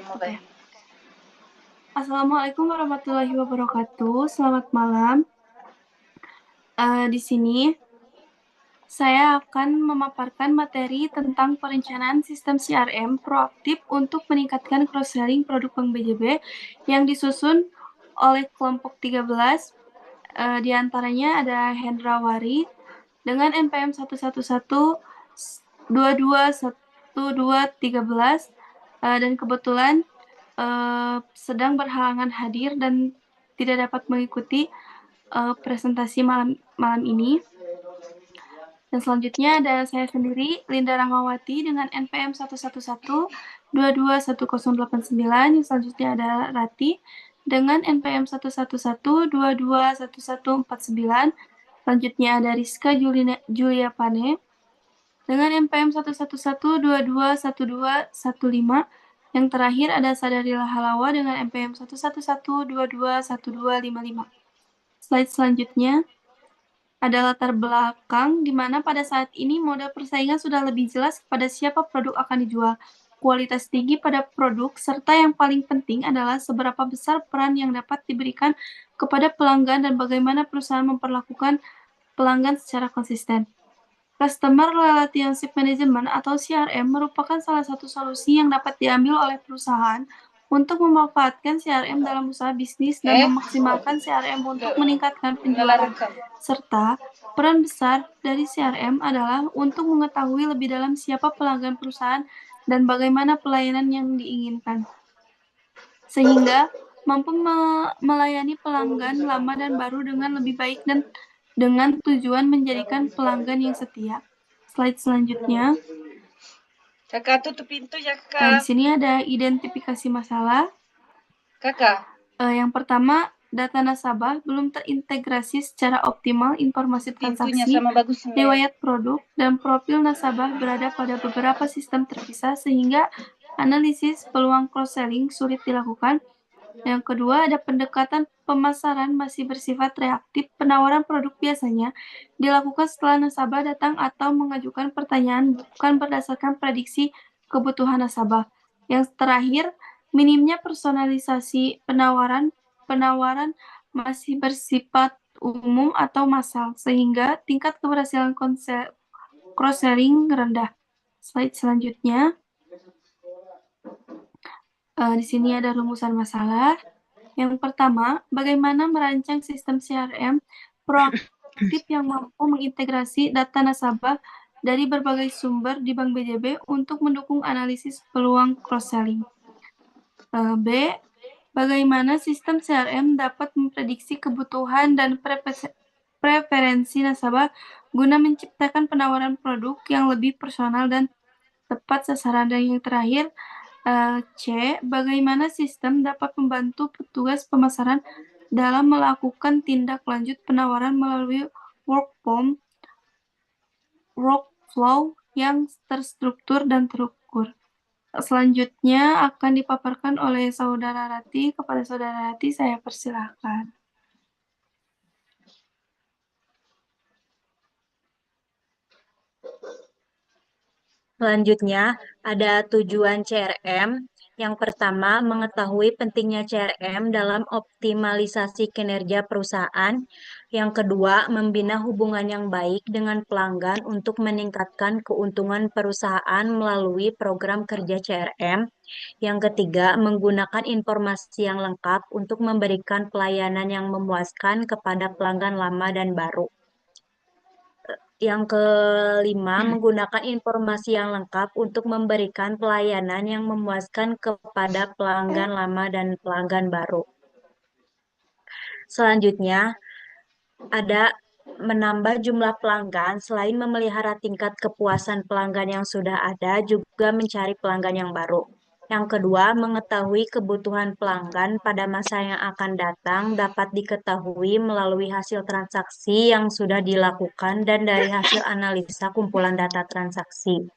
Oke. Assalamualaikum warahmatullahi wabarakatuh. Selamat malam. Di sini saya akan memaparkan materi tentang perencanaan sistem CRM proaktif untuk meningkatkan cross-selling produk Bank BJB yang disusun oleh kelompok 13. Di antaranya ada Hendra Wari dengan NPM 111-22-12-13, dan kebetulan sedang berhalangan hadir dan tidak dapat mengikuti presentasi malam ini. Dan selanjutnya ada saya sendiri, Linda Rahmawati dengan NPM 111-22-1089. Yang selanjutnya ada Rati dengan NPM 111-22-1149. Selanjutnya ada Rizka Julia Pane dengan NPM 111-22-12-15. Yang terakhir ada Sadarila Halawa dengan NPM 111-22-12-1255. Slide selanjutnya ada latar belakang di mana pada saat ini model persaingan sudah lebih jelas kepada siapa produk akan dijual, kualitas tinggi pada produk, serta yang paling penting adalah seberapa besar peran yang dapat diberikan kepada pelanggan dan bagaimana perusahaan memperlakukan pelanggan secara konsisten. Customer Relationship Management atau CRM merupakan salah satu solusi yang dapat diambil oleh perusahaan untuk memanfaatkan CRM dalam usaha bisnis dan memaksimalkan CRM untuk meningkatkan penjualan. Serta, peran besar dari CRM adalah untuk mengetahui lebih dalam siapa pelanggan perusahaan dan bagaimana pelayanan yang diinginkan, sehingga mampu melayani pelanggan lama dan baru dengan lebih baik dan dengan tujuan menjadikan pelanggan yang setia. Slide selanjutnya. Kakak tutup pintu ya Di kakak. sini ada identifikasi masalah. Kakak. Yang pertama, data nasabah belum terintegrasi secara optimal informasi Pintunya transaksi, sama bagus riwayat produk, dan profil nasabah berada pada beberapa sistem terpisah sehingga analisis peluang cross-selling sulit dilakukan. Yang kedua, ada pendekatan pemasaran masih bersifat reaktif. Penawaran produk biasanya dilakukan setelah nasabah datang atau mengajukan pertanyaan, bukan berdasarkan prediksi kebutuhan nasabah. Yang terakhir, minimnya personalisasi penawaran. Penawaran masih bersifat umum atau massal, sehingga tingkat keberhasilan cross-selling rendah. Slide selanjutnya. Di sini ada rumusan masalah. Yang pertama, bagaimana merancang sistem CRM proaktif yang mampu mengintegrasi data nasabah dari berbagai sumber di Bank BJB untuk mendukung analisis peluang cross-selling. B. Bagaimana sistem CRM dapat memprediksi kebutuhan dan preferensi nasabah guna menciptakan penawaran produk yang lebih personal dan tepat sasaran. Dan yang terakhir, C. Bagaimana sistem dapat membantu petugas pemasaran dalam melakukan tindak lanjut penawaran melalui workflow yang terstruktur dan terukur. Selanjutnya akan dipaparkan oleh Saudara Rati. Kepada Saudara Rati, saya persilahkan. Selanjutnya, ada tujuan CRM. Yang pertama, mengetahui pentingnya CRM dalam optimalisasi kinerja perusahaan. Yang kedua, membina hubungan yang baik dengan pelanggan untuk meningkatkan keuntungan perusahaan melalui program kerja CRM. Yang ketiga, menggunakan informasi yang lengkap untuk memberikan pelayanan yang memuaskan kepada pelanggan lama dan baru. Yang kelima, menggunakan informasi yang lengkap untuk memberikan pelayanan yang memuaskan kepada pelanggan lama dan pelanggan baru. Selanjutnya, ada menambah jumlah pelanggan. Selain memelihara tingkat kepuasan pelanggan yang sudah ada, juga mencari pelanggan yang baru. Yang kedua, mengetahui kebutuhan pelanggan pada masa yang akan datang dapat diketahui melalui hasil transaksi yang sudah dilakukan dan dari hasil analisa kumpulan data transaksi.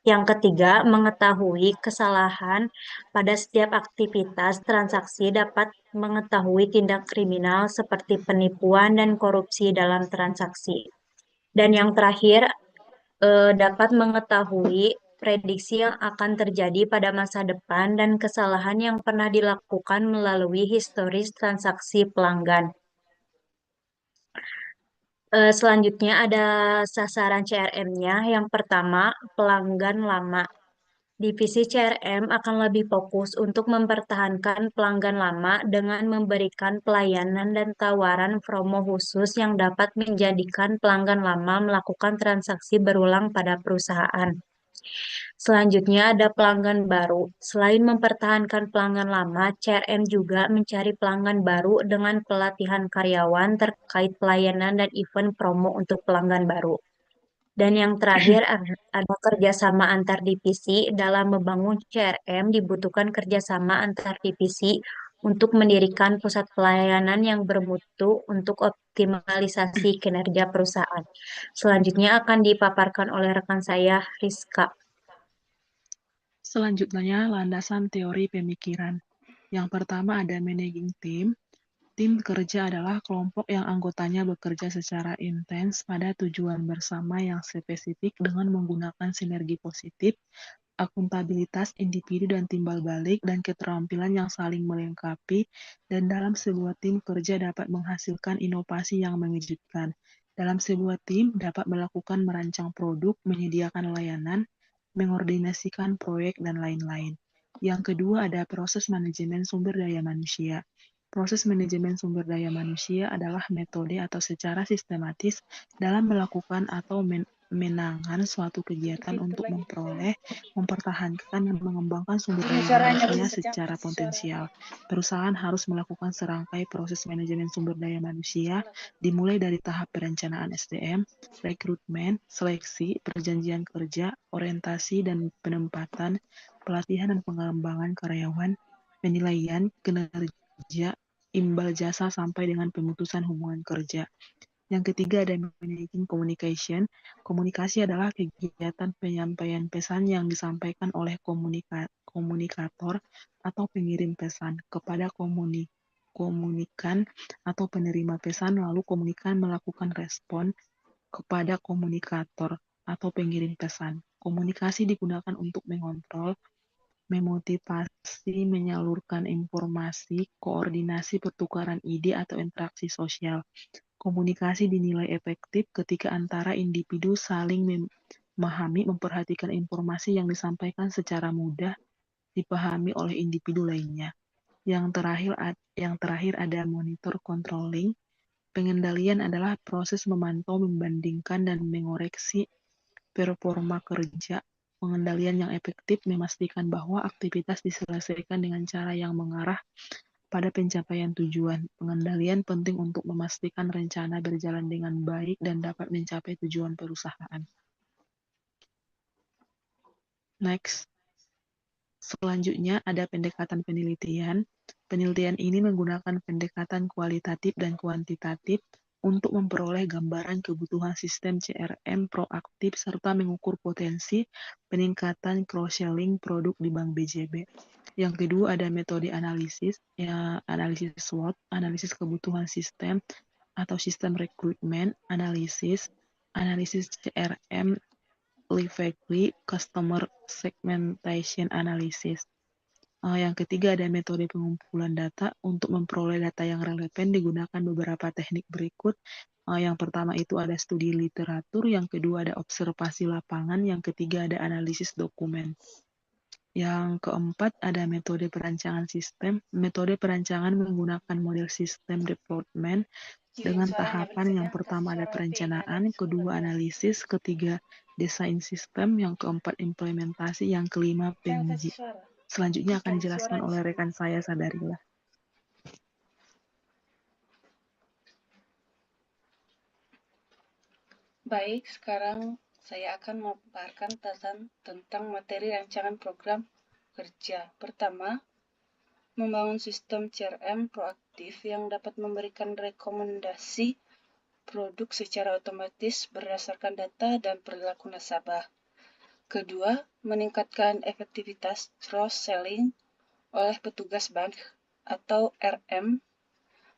Yang ketiga, mengetahui kesalahan pada setiap aktivitas transaksi dapat mengetahui tindak kriminal seperti penipuan dan korupsi dalam transaksi. Dan yang terakhir, dapat mengetahui prediksi yang akan terjadi pada masa depan, dan kesalahan yang pernah dilakukan melalui historis transaksi pelanggan. Selanjutnya ada sasaran CRM-nya. Yang pertama, pelanggan lama. Divisi CRM akan lebih fokus untuk mempertahankan pelanggan lama dengan memberikan pelayanan dan tawaran promo khusus yang dapat menjadikan pelanggan lama melakukan transaksi berulang pada perusahaan. Selanjutnya ada pelanggan baru. Selain mempertahankan pelanggan lama, CRM juga mencari pelanggan baru dengan pelatihan karyawan terkait pelayanan dan event promo untuk pelanggan baru. Dan yang terakhir ada kerjasama antar divisi. Dalam membangun CRM dibutuhkan kerjasama antar divisi untuk mendirikan pusat pelayanan yang bermutu untuk optimalisasi kinerja perusahaan. Selanjutnya akan dipaparkan oleh rekan saya, Rizka. Selanjutnya, landasan teori pemikiran. Yang pertama ada managing team. Tim kerja adalah kelompok yang anggotanya bekerja secara intens pada tujuan bersama yang spesifik dengan menggunakan sinergi positif, akuntabilitas individu dan timbal balik, dan keterampilan yang saling melengkapi, dan dalam sebuah tim kerja dapat menghasilkan inovasi yang mengejutkan. Dalam sebuah tim dapat melakukan merancang produk, menyediakan layanan, mengordinasikan proyek, dan lain-lain. Yang kedua ada proses manajemen sumber daya manusia. Proses manajemen sumber daya manusia adalah metode atau secara sistematis dalam melakukan atau menangani suatu kegiatan untuk memperoleh, mempertahankan, dan mengembangkan sumber daya manusia secara potensial. Perusahaan harus melakukan serangkai proses manajemen sumber daya manusia, dimulai dari tahap perencanaan SDM, rekrutmen, seleksi, perjanjian kerja, orientasi dan penempatan, pelatihan dan pengembangan karyawan, penilaian kinerja, imbal jasa sampai dengan pemutusan hubungan kerja. Yang ketiga ada managing communication. Komunikasi adalah kegiatan penyampaian pesan yang disampaikan oleh komunikator atau pengirim pesan kepada komunikan atau penerima pesan, lalu komunikan melakukan respon kepada komunikator atau pengirim pesan. Komunikasi digunakan untuk mengontrol, memotivasi, menyalurkan informasi, koordinasi pertukaran ide atau interaksi sosial. Komunikasi dinilai efektif ketika antara individu saling memahami, memperhatikan informasi yang disampaikan secara mudah dipahami oleh individu lainnya. Yang terakhir ada monitor controlling. Pengendalian adalah proses memantau, membandingkan, dan mengoreksi performa kerja. Pengendalian yang efektif memastikan bahwa aktivitas diselesaikan dengan cara yang mengarah pada pencapaian tujuan. Pengendalian penting untuk memastikan rencana berjalan dengan baik dan dapat mencapai tujuan perusahaan. Next. Selanjutnya ada pendekatan penelitian. Penelitian ini menggunakan pendekatan kualitatif dan kuantitatif untuk memperoleh gambaran kebutuhan sistem CRM proaktif serta mengukur potensi peningkatan cross-selling produk di Bank BJB. Yang kedua ada metode analisis, analisis SWOT, analisis kebutuhan sistem atau sistem rekrutmen, analisis CRM, Lively, customer segmentation analysis. Yang ketiga ada metode pengumpulan data. Untuk memperoleh data yang relevan digunakan beberapa teknik berikut. Yang pertama itu ada studi literatur, yang kedua ada observasi lapangan, yang ketiga ada analisis dokumen. Yang keempat ada metode perancangan sistem. Metode perancangan menggunakan model sistem development dengan tahapan yang pertama ada perencanaan, kedua analisis, ketiga desain sistem, yang keempat implementasi, yang kelima penguji. Selanjutnya akan dijelaskan oleh rekan saya, Sadarilah. Baik, sekarang saya akan memaparkan tentang materi rancangan program kerja. Pertama, membangun sistem CRM proaktif yang dapat memberikan rekomendasi produk secara otomatis berdasarkan data dan perilaku nasabah. Kedua, meningkatkan efektivitas cross-selling oleh petugas bank atau RM,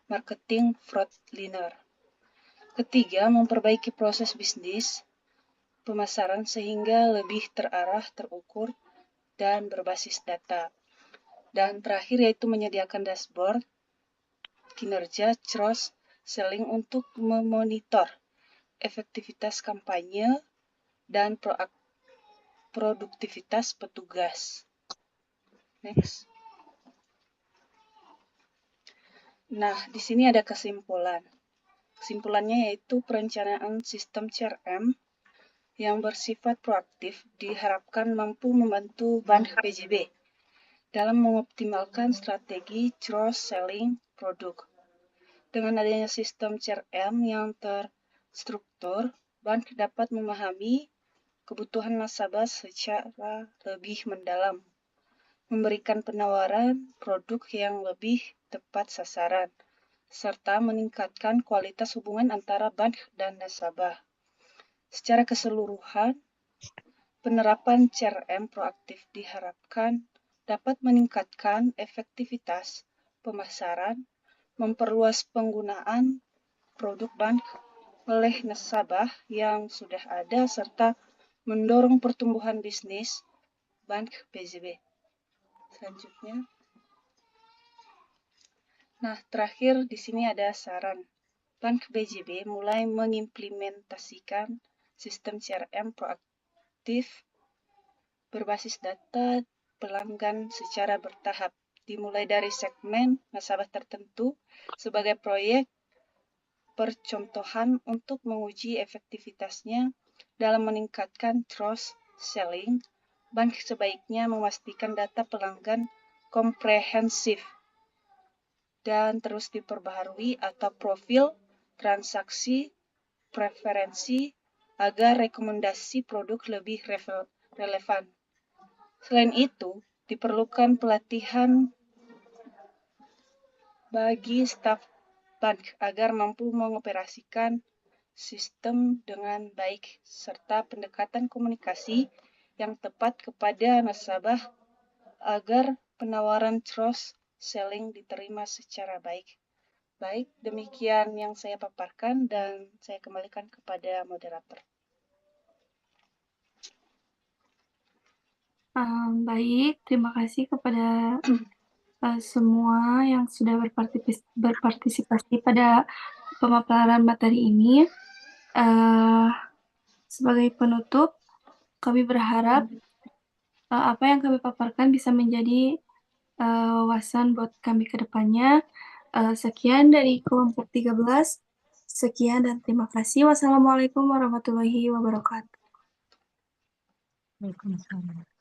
marketing frontliner. Ketiga, memperbaiki proses bisnis pemasaran sehingga lebih terarah, terukur, dan berbasis data. Dan terakhir yaitu menyediakan dashboard kinerja cross-selling untuk memonitor efektivitas kampanye dan produktivitas petugas. Next. Nah, di sini ada kesimpulan. Kesimpulannya yaitu perencanaan sistem CRM yang bersifat proaktif diharapkan mampu membantu Bank BJB dalam mengoptimalkan strategi cross-selling produk. Dengan adanya sistem CRM yang terstruktur, bank dapat memahami kebutuhan nasabah secara lebih mendalam, memberikan penawaran produk yang lebih tepat sasaran, serta meningkatkan kualitas hubungan antara bank dan nasabah. Secara keseluruhan, penerapan CRM proaktif diharapkan dapat meningkatkan efektivitas pemasaran, memperluas penggunaan produk bank oleh nasabah yang sudah ada, serta mendorong pertumbuhan bisnis Bank BJB. Selanjutnya. Nah, terakhir di sini ada saran. Bank BJB mulai mengimplementasikan sistem CRM proaktif berbasis data pelanggan secara bertahap, dimulai dari segmen nasabah tertentu sebagai proyek percontohan untuk menguji efektivitasnya dalam meningkatkan cross-selling. Bank sebaiknya memastikan data pelanggan komprehensif dan terus diperbaharui atau profil transaksi preferensi agar rekomendasi produk lebih relevan. Selain itu, diperlukan pelatihan bagi staf bank agar mampu mengoperasikan sistem dengan baik, serta pendekatan komunikasi yang tepat kepada nasabah agar penawaran cross-selling diterima secara baik. Baik, demikian yang saya paparkan dan saya kembalikan kepada moderator. Baik, terima kasih kepada semua yang sudah berpartisipasi pada pemaparan materi ini. Sebagai penutup, kami berharap apa yang kami paparkan bisa menjadi wawasan buat kami ke depannya. Sekian dari kelompok 13. Sekian dan terima kasih. Wassalamualaikum warahmatullahi wabarakatuh. Waalaikumsalam.